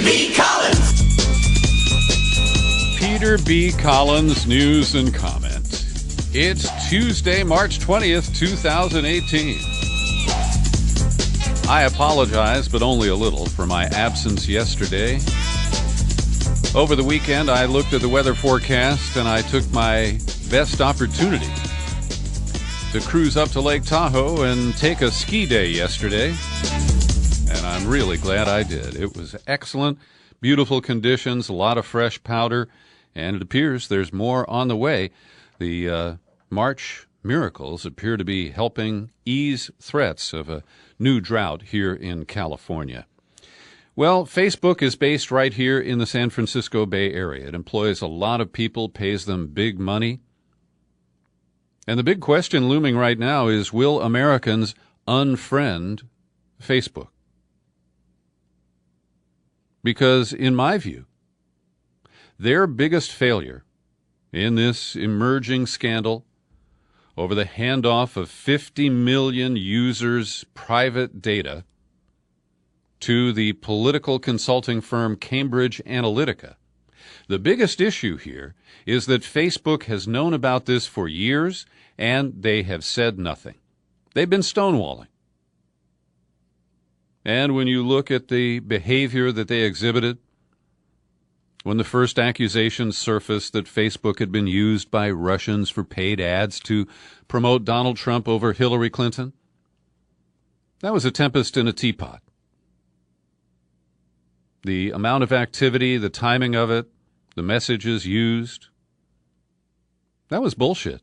B. Collins. Peter B. Collins, news and comment. It's Tuesday, March 20th, 2018. I apologize, but only a little, for my absence yesterday. Over the weekend, I looked at the weather forecast and I took my best opportunity to cruise up to Lake Tahoe and take a ski day yesterday. And I'm really glad I did. It was excellent, beautiful conditions, a lot of fresh powder, and it appears there's more on the way. The March miracles appear to be helping ease threats of a new drought here in California. Well, Facebook is based right here in the San Francisco Bay Area. It employs a lot of people, pays them big money. And the big question looming right now is, will Americans unfriend Facebook? Because, in my view, their biggest failure in this emerging scandal over the handoff of 50 million users' private data to the political consulting firm Cambridge Analytica. The biggest issue here is that Facebook has known about this for years, and they have said nothing. They've been stonewalling. And when you look at the behavior that they exhibited, when the first accusations surfaced that Facebook had been used by Russians for paid ads to promote Donald Trump over Hillary Clinton, that was a tempest in a teapot. The amount of activity, the timing of it, the messages used, that was bullshit.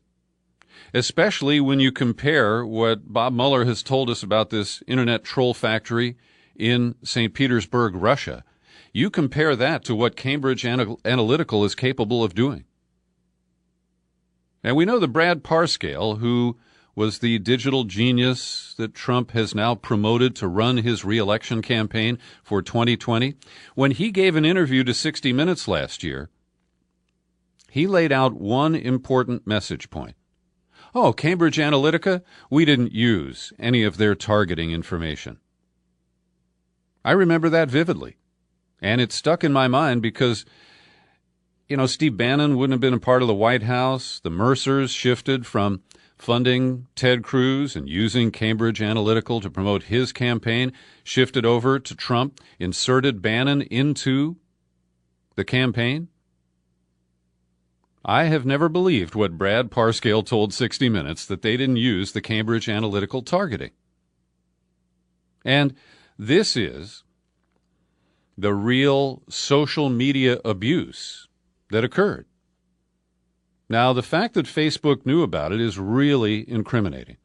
Especially when you compare what Bob Mueller has told us about this internet troll factory in St. Petersburg, Russia. You compare that to what Cambridge Analytica is capable of doing. And we know that Brad Parscale, who was the digital genius that Trump has now promoted to run his re-election campaign for 2020, when he gave an interview to 60 Minutes last year, he laid out one important message point. Oh, Cambridge Analytica, we didn't use any of their targeting information. I remember that vividly. And it stuck in my mind because, Steve Bannon wouldn't have been a part of the White House. The Mercers shifted from funding Ted Cruz and using Cambridge Analytica to promote his campaign, shifted over to Trump, inserted Bannon into the campaign. I have never believed what Brad Parscale told 60 Minutes, that they didn't use the Cambridge Analytica targeting. And this is the real social media abuse that occurred. Now, the fact that Facebook knew about it is really incriminating.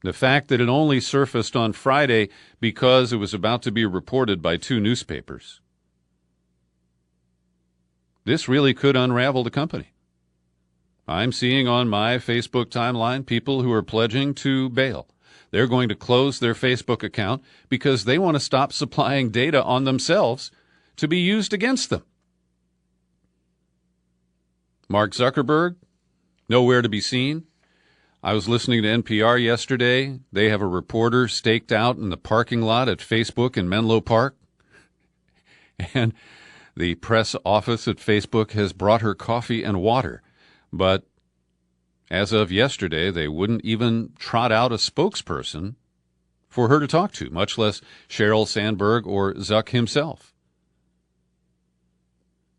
The fact that it only surfaced on Friday because it was about to be reported by 2 newspapers. This really could unravel the company. I'm seeing on my Facebook timeline people who are pledging to bail. They're going to close their Facebook account because they want to stop supplying data on themselves to be used against them. Mark Zuckerberg, nowhere to be seen. I was listening to NPR yesterday. They have a reporter staked out in the parking lot at Facebook in Menlo Park. And the press office at Facebook has brought her coffee and water. But as of yesterday, they wouldn't even trot out a spokesperson for her to talk to, much less Sheryl Sandberg or Zuck himself.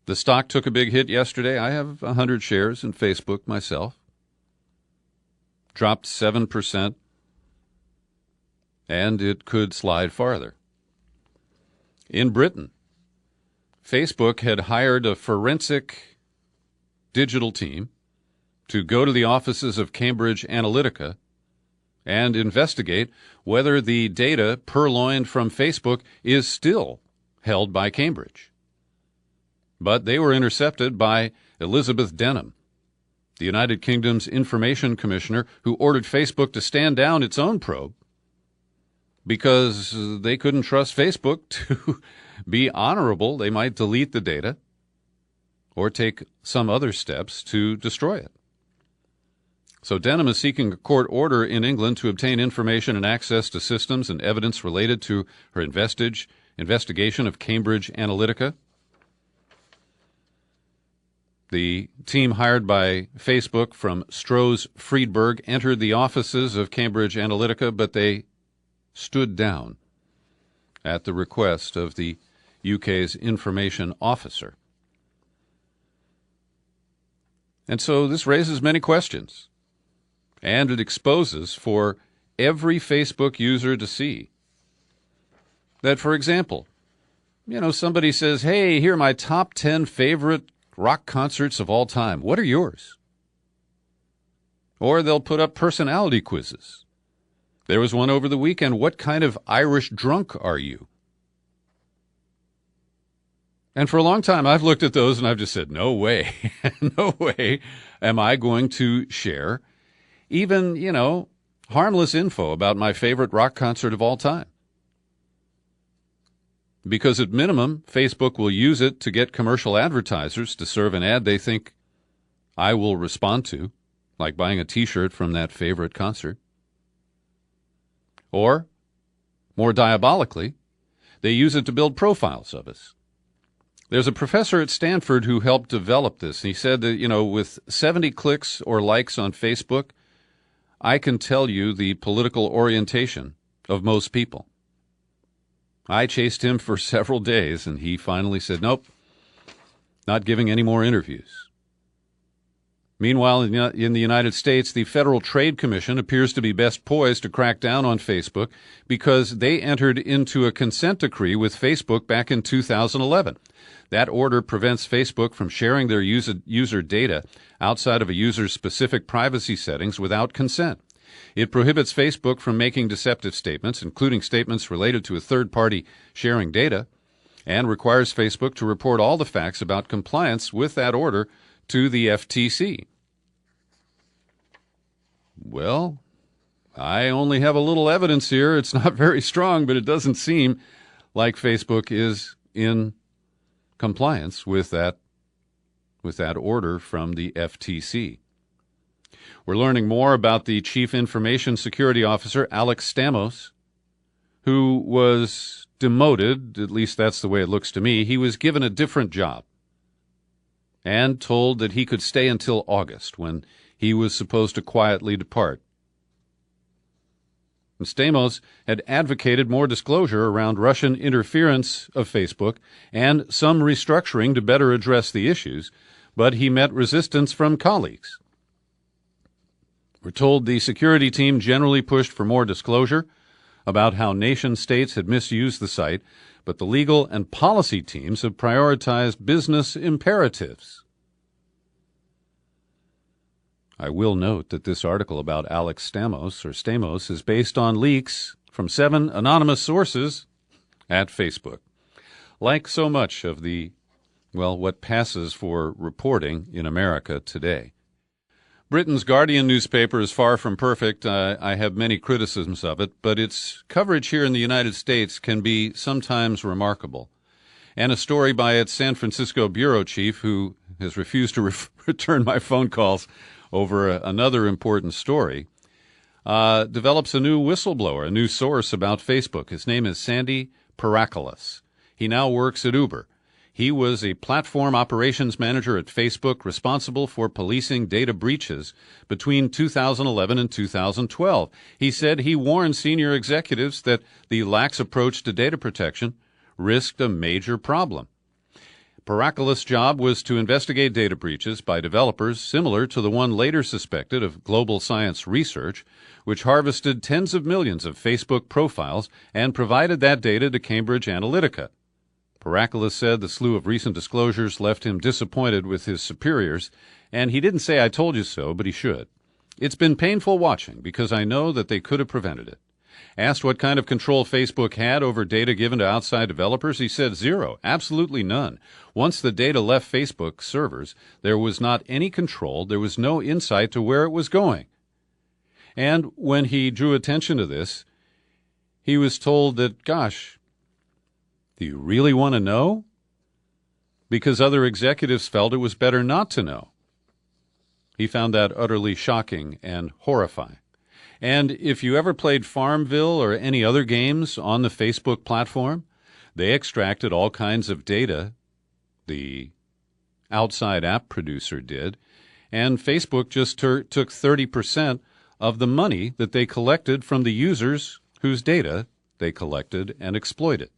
The stock took a big hit yesterday. I have 100 shares in Facebook myself. Dropped 7%, and it could slide farther. In Britain, Facebook had hired a forensic digital team to go to the offices of Cambridge Analytica and investigate whether the data purloined from Facebook is still held by Cambridge. But they were intercepted by Elizabeth Denham, the United Kingdom's Information Commissioner, who ordered Facebook to stand down its own probe because they couldn't trust Facebook to be honorable. They might delete the data or take some other steps to destroy it. So Denham is seeking a court order in England to obtain information and access to systems and evidence related to her investigation of Cambridge Analytica. The team hired by Facebook from Stroh's Friedberg entered the offices of Cambridge Analytica, but they stood down at the request of the UK's information officer. And so this raises many questions, and it exposes for every Facebook user to see that, for example, somebody says, hey, here are my top 10 favorite rock concerts of all time. What are yours? Or they'll put up personality quizzes. There was one over the weekend. What kind of Irish drunk are you? And for a long time, I've looked at those and I've just said, no way, no way am I going to share even, harmless info about my favorite rock concert of all time. Because at minimum, Facebook will use it to get commercial advertisers to serve an ad they think I will respond to, like buying a T-shirt from that favorite concert. Or, more diabolically, they use it to build profiles of us. There's a professor at Stanford who helped develop this. He said that, with 70 clicks or likes on Facebook, I can tell you the political orientation of most people. I chased him for several days, and he finally said, nope, not giving any more interviews. Meanwhile, in the United States, the Federal Trade Commission appears to be best poised to crack down on Facebook because they entered into a consent decree with Facebook back in 2011. That order prevents Facebook from sharing their user data outside of a user's specific privacy settings without consent. It prohibits Facebook from making deceptive statements, including statements related to a third party sharing data, and requires Facebook to report all the facts about compliance with that order to the FTC. Well, I only have a little evidence here. It's not very strong, but it doesn't seem like Facebook is in compliance with that order from the FTC. We're learning more about the Chief Information Security Officer, Alex Stamos, who was demoted, at least that's the way it looks to me. He was given a different job and told that he could stay until August, when he was supposed to quietly depart. And Stamos had advocated more disclosure around Russian interference of Facebook and some restructuring to better address the issues, but he met resistance from colleagues. We're told the security team generally pushed for more disclosure about how nation-states had misused the site, but the legal and policy teams have prioritized business imperatives. I will note that this article about Alex Stamos is based on leaks from 7 anonymous sources at Facebook. Like so much of what passes for reporting in America today. Britain's Guardian newspaper is far from perfect. I have many criticisms of it, but its coverage here in the United States can be sometimes remarkable. And a story by its San Francisco bureau chief, who has refused to return my phone calls over another important story, develops a new whistleblower, a new source about Facebook. His name is Sandy Parakoulis. He now works at Uber. He was a platform operations manager at Facebook, responsible for policing data breaches between 2011 and 2012. He said he warned senior executives that the lax approach to data protection risked a major problem. Parakoulis' job was to investigate data breaches by developers similar to the one later suspected of Global Science Research, which harvested tens of millions of Facebook profiles and provided that data to Cambridge Analytica. Parakoulis said the slew of recent disclosures left him disappointed with his superiors, and he didn't say I told you so, but he should. It's been painful watching because I know that they could have prevented it. Asked what kind of control Facebook had over data given to outside developers, he said zero, absolutely none. Once the data left Facebook servers, there was not any control, there was no insight to where it was going. And when he drew attention to this, he was told that, gosh, do you really want to know? Because other executives felt it was better not to know. He found that utterly shocking and horrifying. And if you ever played Farmville or any other games on the Facebook platform, They extracted all kinds of data, the outside app producer did, and Facebook just took 30% of the money that they collected from the users whose data they collected and exploited.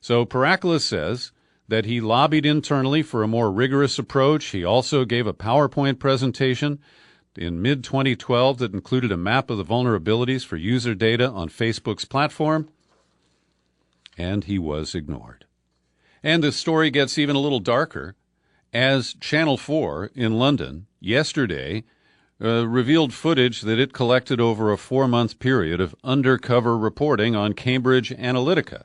So Paraklis says that he lobbied internally for a more rigorous approach. He also gave a PowerPoint presentation in mid-2012 that included a map of the vulnerabilities for user data on Facebook's platform, and he was ignored. And the story gets even a little darker as Channel 4 in London yesterday revealed footage that it collected over a 4-month period of undercover reporting on Cambridge Analytica.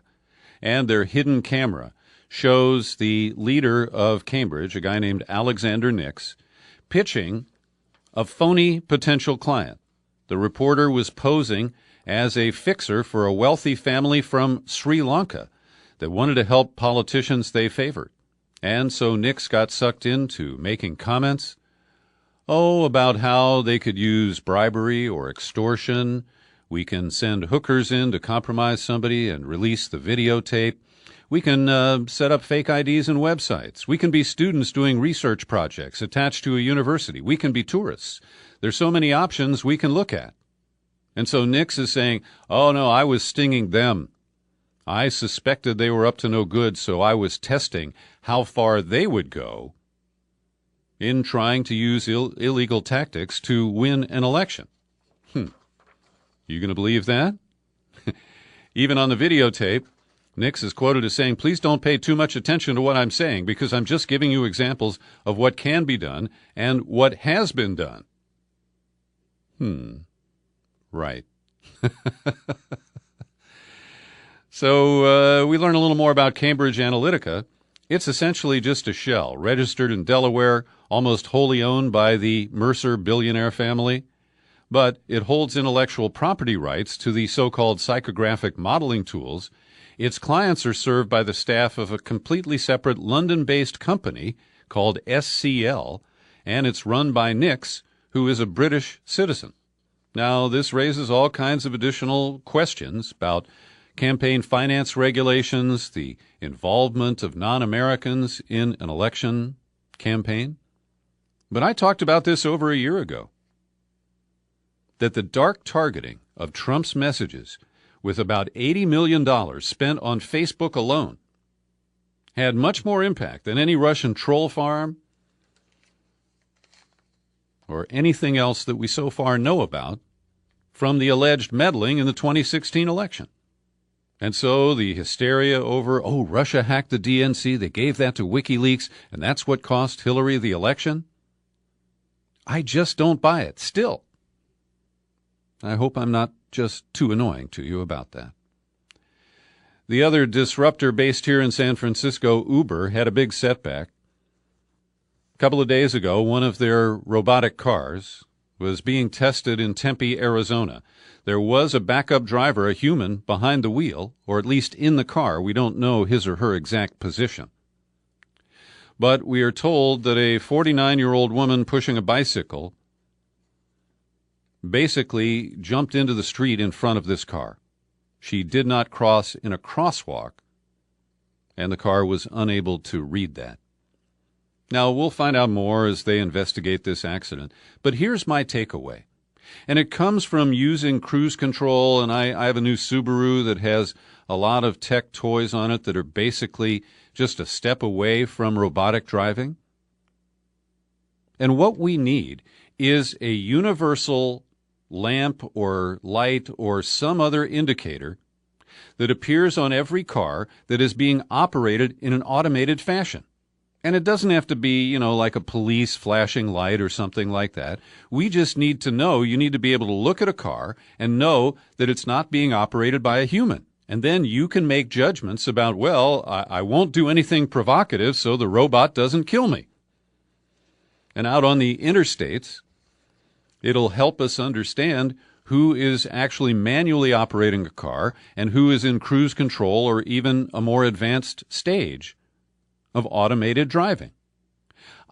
And their hidden camera shows the leader of Cambridge, a guy named Alexander Nix, pitching a phony potential client. The reporter was posing as a fixer for a wealthy family from Sri Lanka that wanted to help politicians they favored. And so Nix got sucked into making comments, about how they could use bribery or extortion. We can send hookers in to compromise somebody and release the videotape. We can set up fake IDs and websites. We can be students doing research projects attached to a university. We can be tourists. There's so many options we can look at. And so Nix is saying, oh, no, I was stinging them. I suspected they were up to no good, so I was testing how far they would go in trying to use illegal tactics to win an election. You going to believe that? Even on the videotape, Nix is quoted as saying, please don't pay too much attention to what I'm saying because I'm just giving you examples of what can be done and what has been done. Right. So we learn a little more about Cambridge Analytica. It's essentially just a shell, registered in Delaware, almost wholly owned by the Mercer billionaire family. But it holds intellectual property rights to the so-called psychographic modeling tools. Its clients are served by the staff of a completely separate London-based company called SCL, and it's run by Nix, who is a British citizen. Now, this raises all kinds of additional questions about campaign finance regulations, the involvement of non-Americans in an election campaign. But I talked about this over a year ago, that the dark targeting of Trump's messages with about $80 million spent on Facebook alone had much more impact than any Russian troll farm or anything else that we so far know about from the alleged meddling in the 2016 election. And so the hysteria over, Russia hacked the DNC, they gave that to WikiLeaks, and that's what cost Hillary the election? I just don't buy it, still. I hope I'm not just too annoying to you about that. The other disruptor based here in San Francisco, Uber, had a big setback. A couple of days ago, one of their robotic cars was being tested in Tempe, Arizona. There was a backup driver, a human, behind the wheel, or at least in the car. We don't know his or her exact position. But we are told that a 49-year-old woman pushing a bicycle basically jumped into the street in front of this car. She did not cross in a crosswalk, and the car was unable to read that. Now, we'll find out more as they investigate this accident, but here's my takeaway. And it comes from using cruise control, and I have a new Subaru that has a lot of tech toys on it that are basically just a step away from robotic driving. And what we need is a universal lamp or light or some other indicator that appears on every car that is being operated in an automated fashion. And it doesn't have to be, like a police flashing light or something like that. We just need to know, you need to be able to look at a car and know that it's not being operated by a human. And then you can make judgments about, I won't do anything provocative so the robot doesn't kill me. And out on the interstates, it'll help us understand who is actually manually operating a car and who is in cruise control or even a more advanced stage of automated driving.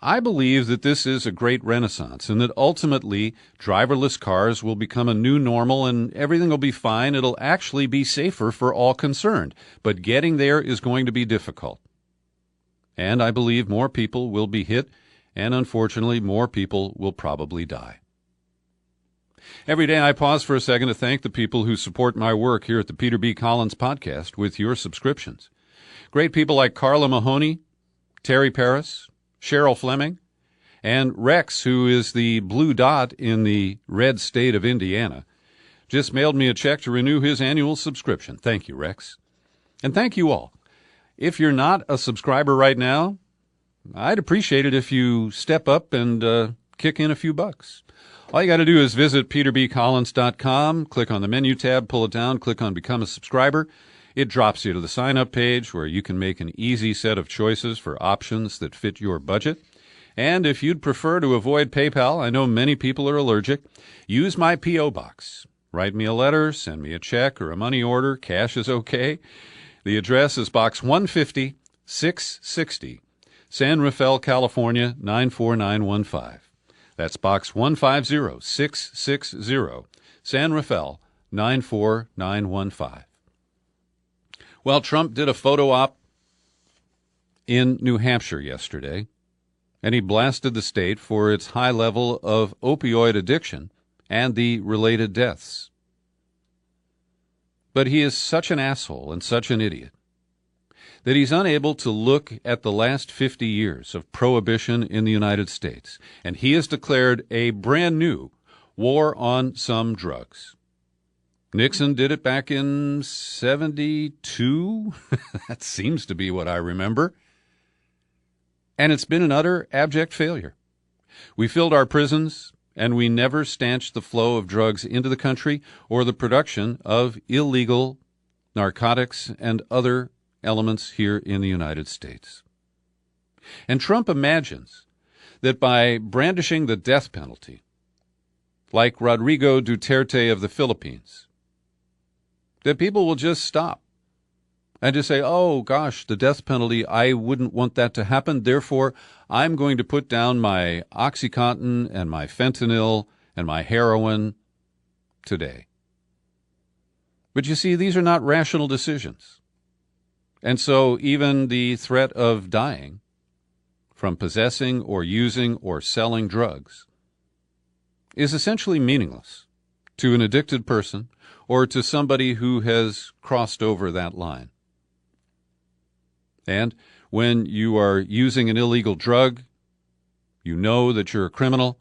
I believe that this is a great renaissance and that ultimately driverless cars will become a new normal and everything will be fine. It'll actually be safer for all concerned. But getting there is going to be difficult. And I believe more people will be hit, and unfortunately, more people will probably die. Every day I pause for a second to thank the people who support my work here at the Peter B. Collins Podcast with your subscriptions. Great people like Carla Mahoney, Terry Paris, Cheryl Fleming, and Rex, who is the blue dot in the red state of Indiana, just mailed me a check to renew his annual subscription. Thank you, Rex. And thank you all. If you're not a subscriber right now, I'd appreciate it if you step up and kick in a few bucks. All you got to do is visit peterbcollins.com, click on the menu tab, pull it down, click on Become a Subscriber. It drops you to the sign-up page where you can make an easy set of choices for options that fit your budget. And if you'd prefer to avoid PayPal, I know many people are allergic, use my P.O. Box. Write me a letter, send me a check or a money order. Cash is okay. The address is Box 150, 660, San Rafael, California, 94915. That's Box 150, 660, San Rafael, 94915. Well, Trump did a photo op in New Hampshire yesterday, and he blasted the state for its high level of opioid addiction and the related deaths. But he is such an asshole and such an idiot that he's unable to look at the last 50 years of prohibition in the United States, and he has declared a brand new war on some drugs. Nixon did it back in 72. That seems to be what I remember. And it's been an utter abject failure. We filled our prisons, and we never stanched the flow of drugs into the country or the production of illegal narcotics and other elements here in the United States. And Trump imagines that by brandishing the death penalty, like Rodrigo Duterte of the Philippines, that people will just stop and just say, oh, gosh, the death penalty, I wouldn't want that to happen. Therefore, I'm going to put down my OxyContin and my fentanyl and my heroin today. But you see, these are not rational decisions. And so even the threat of dying from possessing or using or selling drugs is essentially meaningless to an addicted person or to somebody who has crossed over that line. And when you are using an illegal drug, you know that you're a criminal,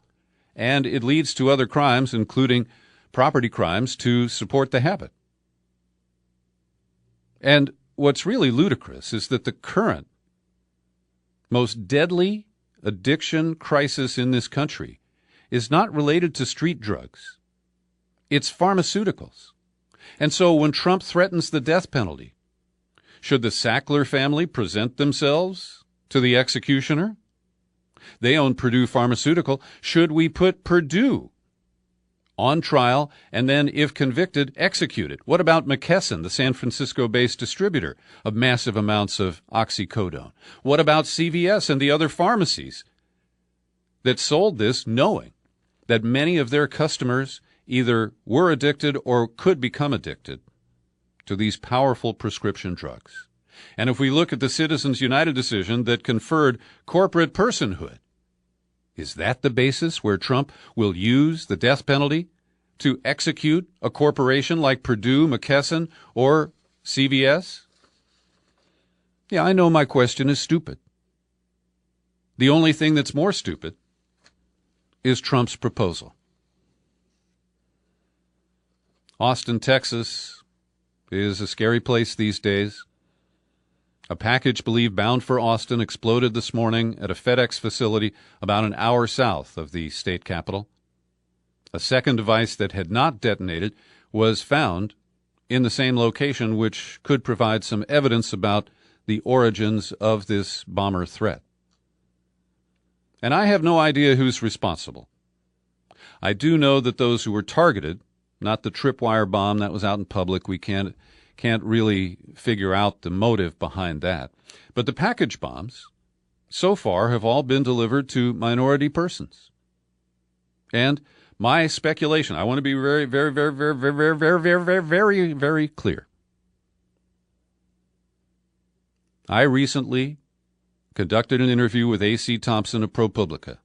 and it leads to other crimes, including property crimes, to support the habit. And what's really ludicrous is that the current most deadly addiction crisis in this country is not related to street drugs. It's pharmaceuticals. And so when Trump threatens the death penalty, should the Sackler family present themselves to the executioner? They own Purdue Pharmaceutical. Should we put Purdue on trial and then, if convicted, executed? What about McKesson, the San Francisco-based distributor of massive amounts of oxycodone? What about CVS and the other pharmacies that sold this knowing that many of their customers either were addicted or could become addicted to these powerful prescription drugs? And if we look at the Citizens United decision that conferred corporate personhood, is that the basis where Trump will use the death penalty to execute a corporation like Purdue, McKesson, or CVS? Yeah, I know my question is stupid. The only thing that's more stupid is Trump's proposal. Austin, Texas is a scary place these days. A package believed bound for Austin exploded this morning at a FedEx facility about an hour south of the state capital. A second device that had not detonated was found in the same location, which could provide some evidence about the origins of this bomber threat. And I have no idea who's responsible. I do know that those who were targeted, not the tripwire bomb that was out in public, we can't really figure out the motive behind that. But the package bombs so far have all been delivered to minority persons. And my speculation, I want to be very, very, very, very, very, very, very, very, very, very clear. I recently conducted an interview with A.C. Thompson of ProPublica,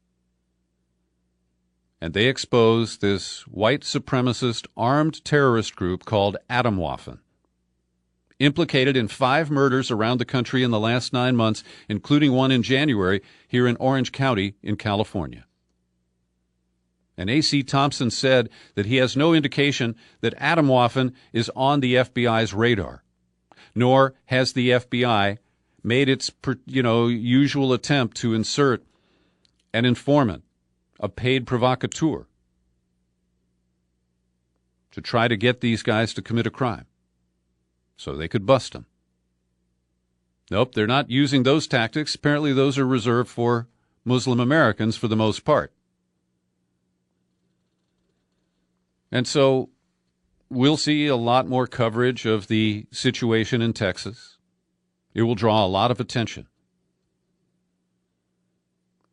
and they exposed this white supremacist armed terrorist group called Atomwaffen, implicated in 5 murders around the country in the last 9 months, including one in January here in Orange County in California. And A.C. Thompson said that he has no indication that Atomwaffen is on the FBI's radar, nor has the FBI made its usual attempt to insert an informant, a paid provocateur, to try to get these guys to commit a crime so they could bust them. Nope, they're not using those tactics. Apparently those are reserved for Muslim Americans for the most part. And so we'll see a lot more coverage of the situation in Texas. It will draw a lot of attention.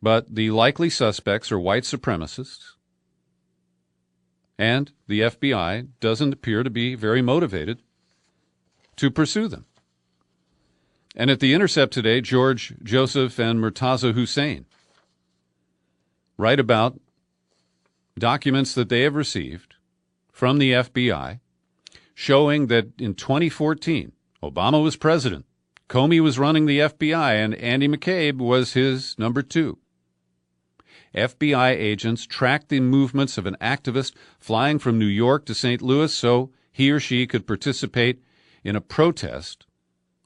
But the likely suspects are white supremacists, and the FBI doesn't appear to be very motivated to pursue them. And at The Intercept today, George Joseph and Murtaza Hussein write about documents that they have received from the FBI showing that in 2014, Obama was president, Comey was running the FBI, and Andy McCabe was his number 2. FBI agents tracked the movements of an activist flying from New York to St. Louis so he or she could participate in a protest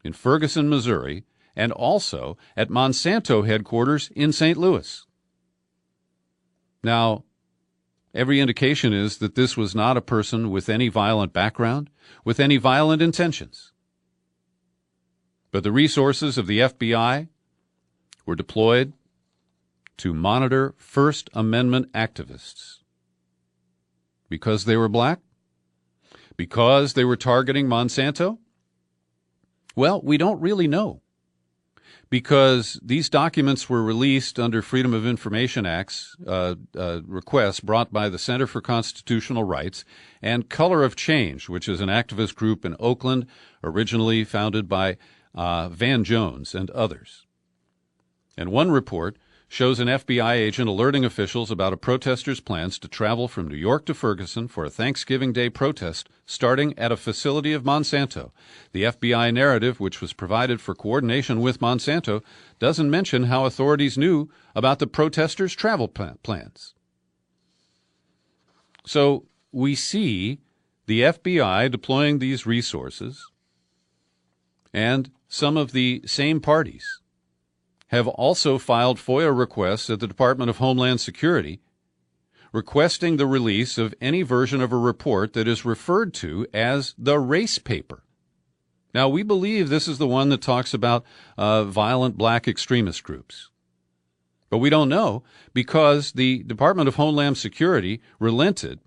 in Ferguson, Missouri, and also at Monsanto headquarters in St. Louis. Now, every indication is that this was not a person with any violent background, with any violent intentions. But the resources of the FBI were deployed to monitor First Amendment activists. Because they were black? Because they were targeting Monsanto? Well, we don't really know. Because these documents were released under Freedom of Information Act's requests brought by the Center for Constitutional Rights and Color of Change, which is an activist group in Oakland, originally founded by Van Jones and others. And one report shows an FBI agent alerting officials about a protester's plans to travel from New York to Ferguson for a Thanksgiving Day protest starting at a facility of Monsanto. The FBI narrative, which was provided for coordination with Monsanto, doesn't mention how authorities knew about the protesters' travel plans. So we see the FBI deploying these resources, and some of the same parties have also filed FOIA requests at the Department of Homeland Security requesting the release of any version of a report that is referred to as the race paper. Now, we believe this is the one that talks about violent black extremist groups. But we don't know because the Department of Homeland Security relented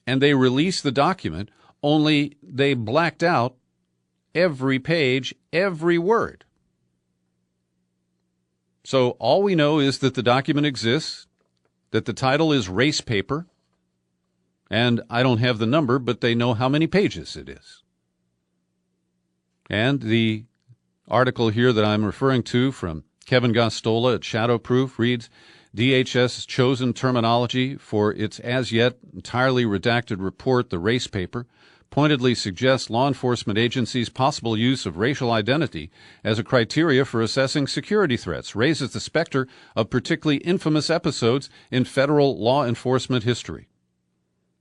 and they released the document, only they blacked out every page, every word. So all we know is that the document exists, that the title is Race Paper, and I don't have the number, but they know how many pages it is. And the article here that I'm referring to from Kevin Gostola at Shadowproof reads, DHS's chosen terminology for its as-yet entirely redacted report, the Race Paper, pointedly suggests law enforcement agencies' possible use of racial identity as a criteria for assessing security threats, raises the specter of particularly infamous episodes in federal law enforcement history.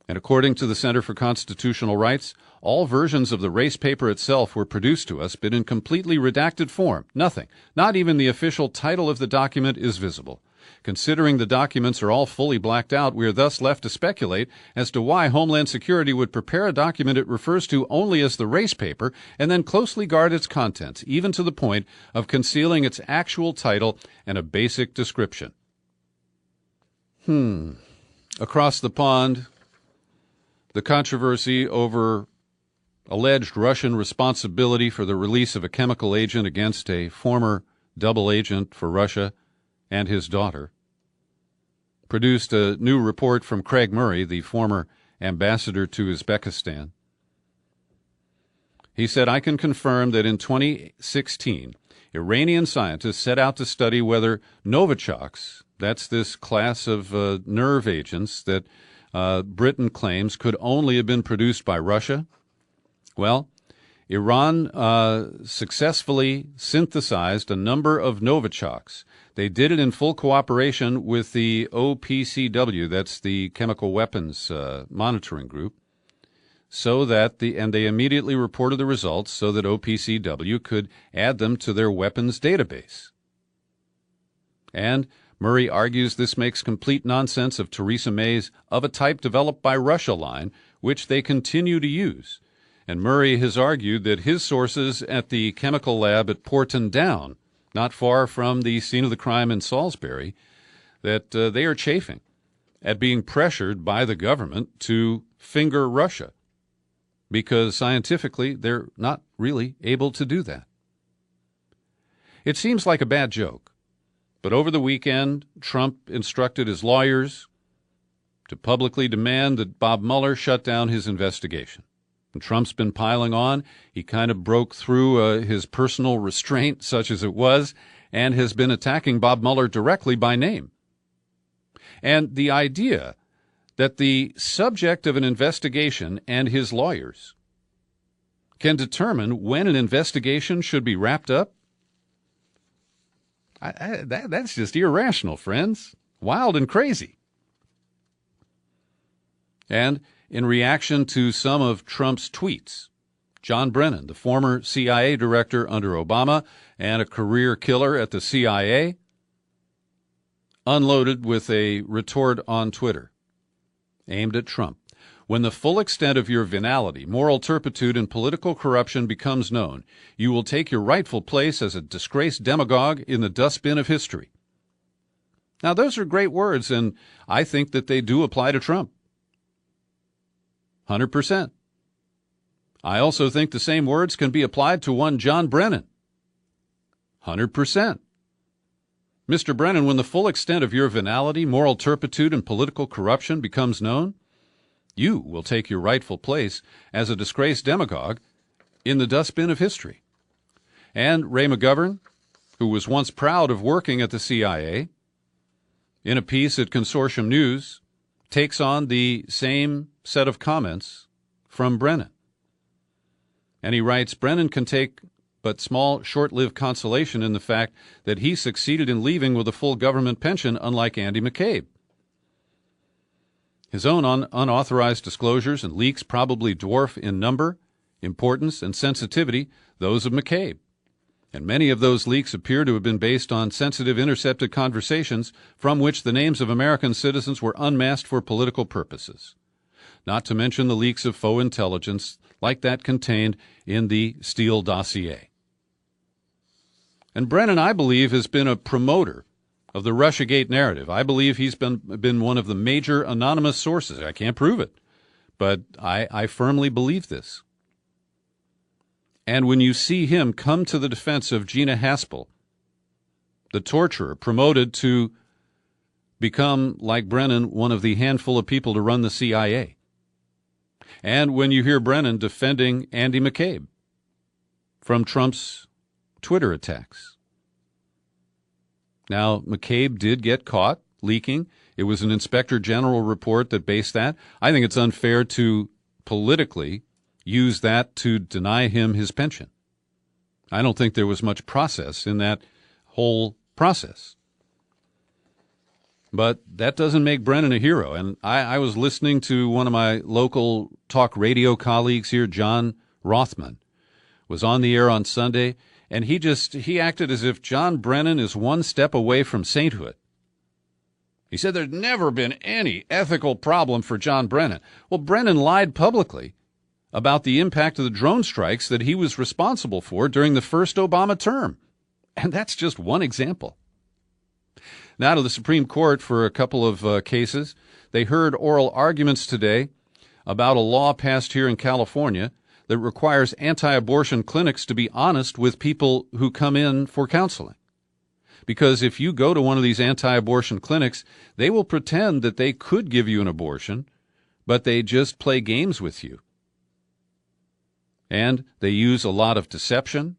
And according to the Center for Constitutional Rights, all versions of the race paper itself were produced to us, but in completely redacted form. Nothing, not even the official title of the document, is visible. Considering the documents are all fully blacked out, we are thus left to speculate as to why Homeland Security would prepare a document it refers to only as the race paper and then closely guard its contents, even to the point of concealing its actual title and a basic description. Across the pond, the controversy over alleged Russian responsibility for the release of a chemical agent against a former double agent for Russia and his daughter, produced a new report from Craig Murray, the former ambassador to Uzbekistan. He said, I can confirm that in 2016, Iranian scientists set out to study whether Novichoks, that's this class of nerve agents that Britain claims could only have been produced by Russia. Well, Iran successfully synthesized a number of Novichoks. They did it in full cooperation with the OPCW, that's the Chemical Weapons Monitoring Group, and they immediately reported the results so that OPCW could add them to their weapons database. And Murray argues this makes complete nonsense of Theresa May's of a type developed by Russia line, which they continue to use. And Murray has argued that his sources at the chemical lab at Porton Down, not far from the scene of the crime in Salisbury, that they are chafing at being pressured by the government to finger Russia, because scientifically they're not really able to do that. It seems like a bad joke, but over the weekend, Trump instructed his lawyers to publicly demand that Bob Mueller shut down his investigation. And Trump's been piling on. He kind of broke through his personal restraint, such as it was, and has been attacking Bob Mueller directly by name. And the idea that the subject of an investigation and his lawyers can determine when an investigation should be wrapped up, that's just irrational, friends. Wild and crazy. And in reaction to some of Trump's tweets, John Brennan, the former CIA director under Obama and a career killer at the CIA, unloaded with a retort on Twitter aimed at Trump. When the full extent of your venality, moral turpitude, and political corruption becomes known, you will take your rightful place as a disgraced demagogue in the dustbin of history. Now, those are great words, and I think that they do apply to Trump. 100%. I also think the same words can be applied to one John Brennan. 100%. Mr. Brennan, when the full extent of your venality, moral turpitude, and political corruption becomes known, you will take your rightful place as a disgraced demagogue in the dustbin of history. And Ray McGovern, who was once proud of working at the CIA, in a piece at Consortium News, takes on the same set of comments from Brennan. And he writes, Brennan can take but small, short-lived consolation in the fact that he succeeded in leaving with a full government pension, unlike Andy McCabe. His own unauthorized disclosures and leaks probably dwarf in number, importance, and sensitivity those of McCabe. And many of those leaks appear to have been based on sensitive intercepted conversations from which the names of American citizens were unmasked for political purposes. Not to mention the leaks of faux intelligence like that contained in the Steele dossier. And Brennan, I believe, has been a promoter of the Russiagate narrative. I believe he's been one of the major anonymous sources. I can't prove it, but I firmly believe this. And when you see him come to the defense of Gina Haspel, the torturer promoted to become, like Brennan, one of the handful of people to run the CIA, and when you hear Brennan defending Andy McCabe from Trump's Twitter attacks. Now, McCabe did get caught leaking. It was an Inspector General report that based that. I think it's unfair to politically use that to deny him his pension. I don't think there was much process in that whole process. But that doesn't make Brennan a hero. And I was listening to one of my local talk radio colleagues here, John Rothman, was on the air on Sunday, and he acted as if John Brennan is one step away from sainthood. He said there's never been any ethical problem for John Brennan. Well, Brennan lied publicly about the impact of the drone strikes that he was responsible for during the first Obama term. And that's just one example. Now to the Supreme Court for a couple of cases. They heard oral arguments today about a law passed here in California that requires anti-abortion clinics to be honest with people who come in for counseling. Because if you go to one of these anti-abortion clinics, they will pretend that they could give you an abortion, but they just play games with you. And they use a lot of deception,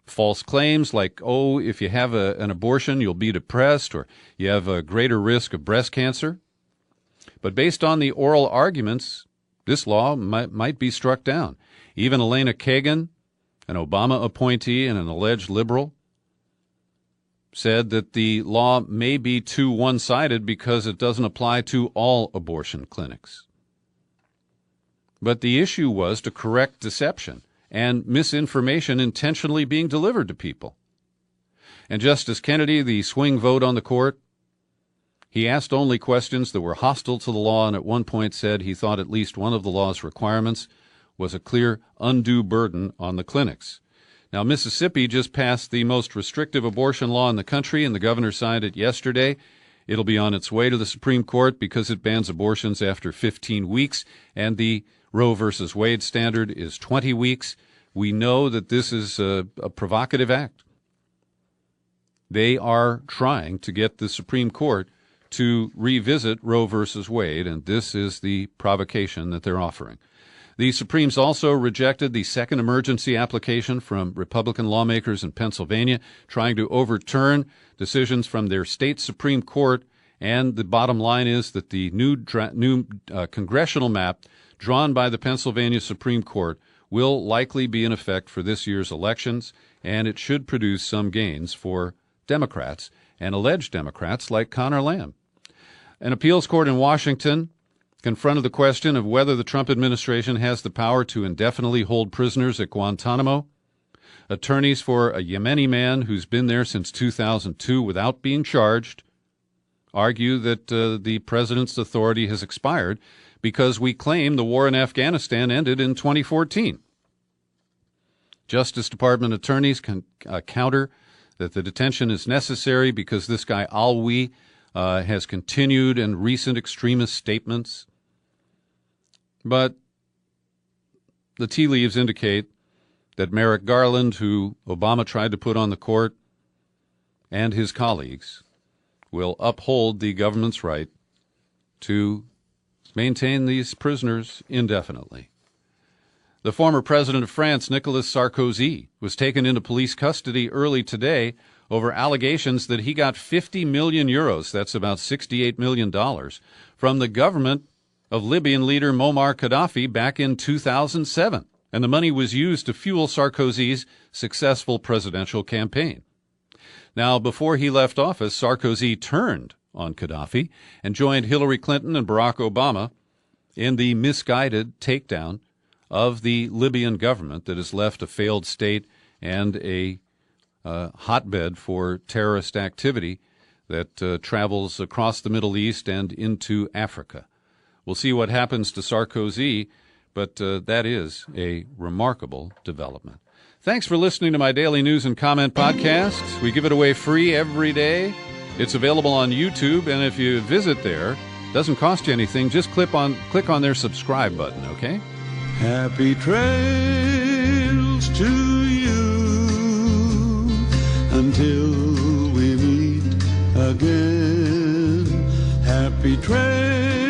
false claims like, oh, if you have an abortion, you'll be depressed, or you have a greater risk of breast cancer. But based on the oral arguments, this law might be struck down. Even Elena Kagan, an Obama appointee and an alleged liberal, said that the law may be too one-sided because it doesn't apply to all abortion clinics. But the issue was to correct deception and misinformation intentionally being delivered to people. And Justice Kennedy, the swing vote on the court, he asked only questions that were hostile to the law, and at one point said he thought at least one of the law's requirements was a clear undue burden on the clinics. Now, Mississippi just passed the most restrictive abortion law in the country, and the governor signed it yesterday. It'll be on its way to the Supreme Court because it bans abortions after 15 weeks, and the Roe versus Wade standard is 20 weeks. We know that this is a provocative act. They are trying to get the Supreme Court to revisit Roe versus Wade, and this is the provocation that they're offering. The Supremes also rejected the second emergency application from Republican lawmakers in Pennsylvania, trying to overturn decisions from their state Supreme Court. And the bottom line is that the new congressional map drawn by the Pennsylvania Supreme Court will likely be in effect for this year's elections, and it should produce some gains for Democrats and alleged Democrats like Connor Lamb. An appeals court in Washington confronted the question of whether the Trump administration has the power to indefinitely hold prisoners at Guantanamo. Attorneys for a Yemeni man who's been there since 2002 without being charged argue that the president's authority has expired because we claim the war in Afghanistan ended in 2014. Justice Department attorneys can counter that the detention is necessary because this guy Alwi has continued in recent extremist statements. But the tea leaves indicate that Merrick Garland, who Obama tried to put on the court, and his colleagues will uphold the government's right to maintain these prisoners indefinitely. The former president of France, Nicolas Sarkozy, was taken into police custody early today over allegations that he got 50 million euros, that's about $68 million, from the government of Libyan leader Muammar Gaddafi back in 2007. And the money was used to fuel Sarkozy's successful presidential campaign. Now, before he left office, Sarkozy turned on Gaddafi and joined Hillary Clinton and Barack Obama in the misguided takedown of the Libyan government that has left a failed state and a hotbed for terrorist activity that travels across the Middle East and into Africa. We'll see what happens to Sarkozy, but that is a remarkable development. Thanks for listening to my daily news and comment podcast. We give it away free every day. It's available on YouTube, and if you visit there, it doesn't cost you anything. Just click on their subscribe button, okay? Happy trails to you until we meet again. Happy trails.